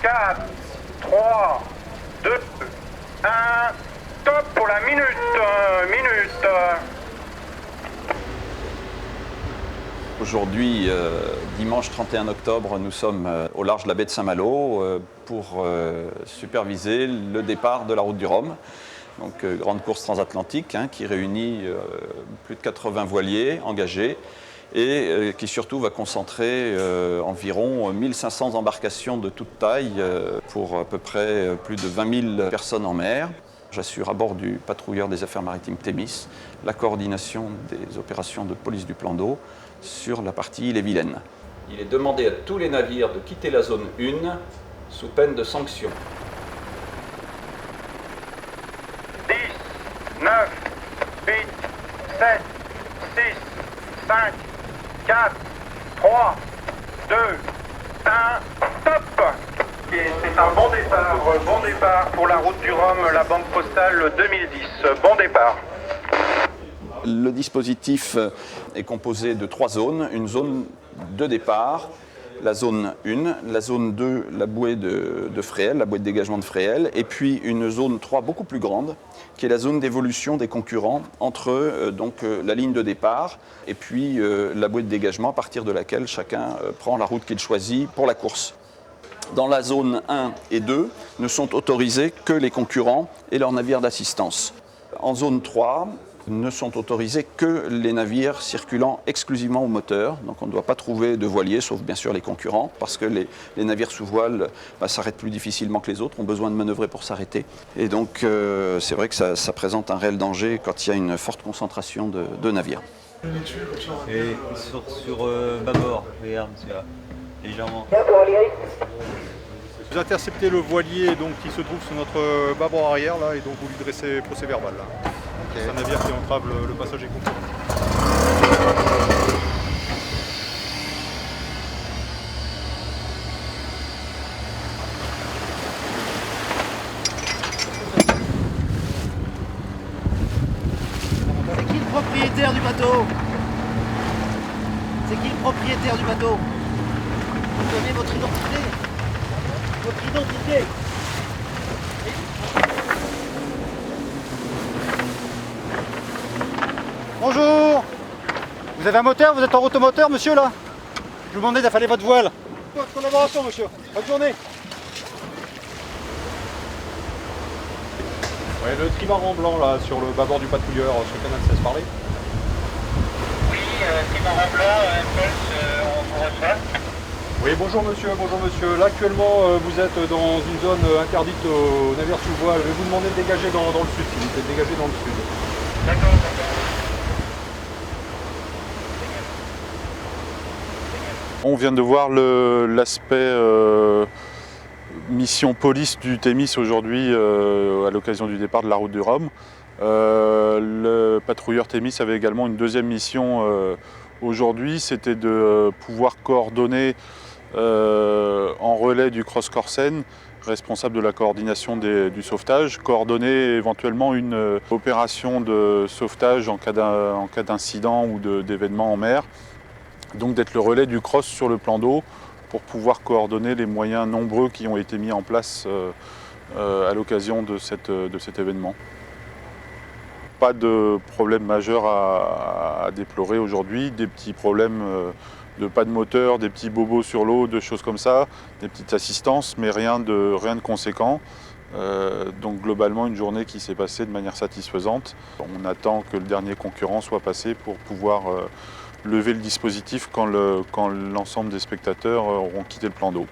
4, 3, 2, 1, top pour la minute. Aujourd'hui, dimanche 31 octobre, nous sommes au large de la baie de Saint-Malo pour superviser le départ de la route du Rhum. Donc, grande course transatlantique qui réunit plus de 80 voiliers engagés et qui surtout va concentrer environ 1500 embarcations de toute taille pour à peu près plus de 20 000 personnes en mer. J'assure à bord du patrouilleur des affaires maritimes Thémis la coordination des opérations de police du plan d'eau sur la partie Ille-et-Vilaine. Il est demandé à tous les navires de quitter la zone 1 sous peine de sanction. 10, 9, 8, 7, 6, 5, 4, 3, 2, 1, top! Et c'est un bon départ pour la route du Rhum, la banque postale 2010. Bon départ. Le dispositif est composé de 3 zones. Une zone de départ, la zone 1, la zone 2, la bouée de Fréhel, la bouée de dégagement de Fréhel, et puis une zone 3 beaucoup plus grande, qui est la zone d'évolution des concurrents entre la ligne de départ et puis la bouée de dégagement à partir de laquelle chacun prend la route qu'il choisit pour la course. Dans la zone 1 et 2 ne sont autorisés que les concurrents et leurs navires d'assistance. En zone 3, ne sont autorisés que les navires circulant exclusivement au moteur. Donc on ne doit pas trouver de voiliers, sauf bien sûr les concurrents, parce que les navires sous voile s'arrêtent plus difficilement que les autres, ont besoin de manœuvrer pour s'arrêter. Et donc c'est vrai que ça présente un réel danger quand il y a une forte concentration de navires. Et sur bâbord, regarde, celui-là, légèrement. Vous interceptez le voilier donc, qui se trouve sur notre bâbord arrière là, et donc vous lui dressez procès verbal. Là. Okay. C'est un navire qui entrave le passage des concurrents. C'est qui le propriétaire du bateau? C'est qui le propriétaire du bateau? Vous donnez votre identité? Votre identité? Bonjour! Vous avez un moteur? Vous êtes en rotomoteur, monsieur, là? Je vous demandais d'affaler votre voile. Votre collaboration, monsieur. Bonne journée. Ouais, le trimaran blanc, là, sur le bâbord du patrouilleur, sur le canal 16, parler. Oui, trimaran blanc, Impulse, on vous reçoit. Oui, bonjour monsieur. Là, actuellement, vous êtes dans une zone interdite aux navires sous voile. Je vais vous demander de dégager dans le sud, s'il vous plaît, dégager dans le sud. D'accord. On vient de voir l'aspect mission police du Thémis aujourd'hui à l'occasion du départ de la route du Rhum. Le patrouilleur Thémis avait également une deuxième mission aujourd'hui, c'était de pouvoir coordonner en relais du Cross Corsen, responsable de la coordination du sauvetage, coordonner éventuellement une opération de sauvetage en cas d'incident ou d'événement en mer. Donc d'être le relais du cross sur le plan d'eau pour pouvoir coordonner les moyens nombreux qui ont été mis en place à l'occasion de cet événement. Pas de problème majeur à déplorer aujourd'hui, des petits problèmes de pas de moteur, des petits bobos sur l'eau, de choses comme ça, des petites assistances, mais rien de conséquent. Donc globalement une journée qui s'est passée de manière satisfaisante. On attend que le dernier concurrent soit passé pour pouvoir lever le dispositif quand l'ensemble des spectateurs auront quitté le plan d'eau.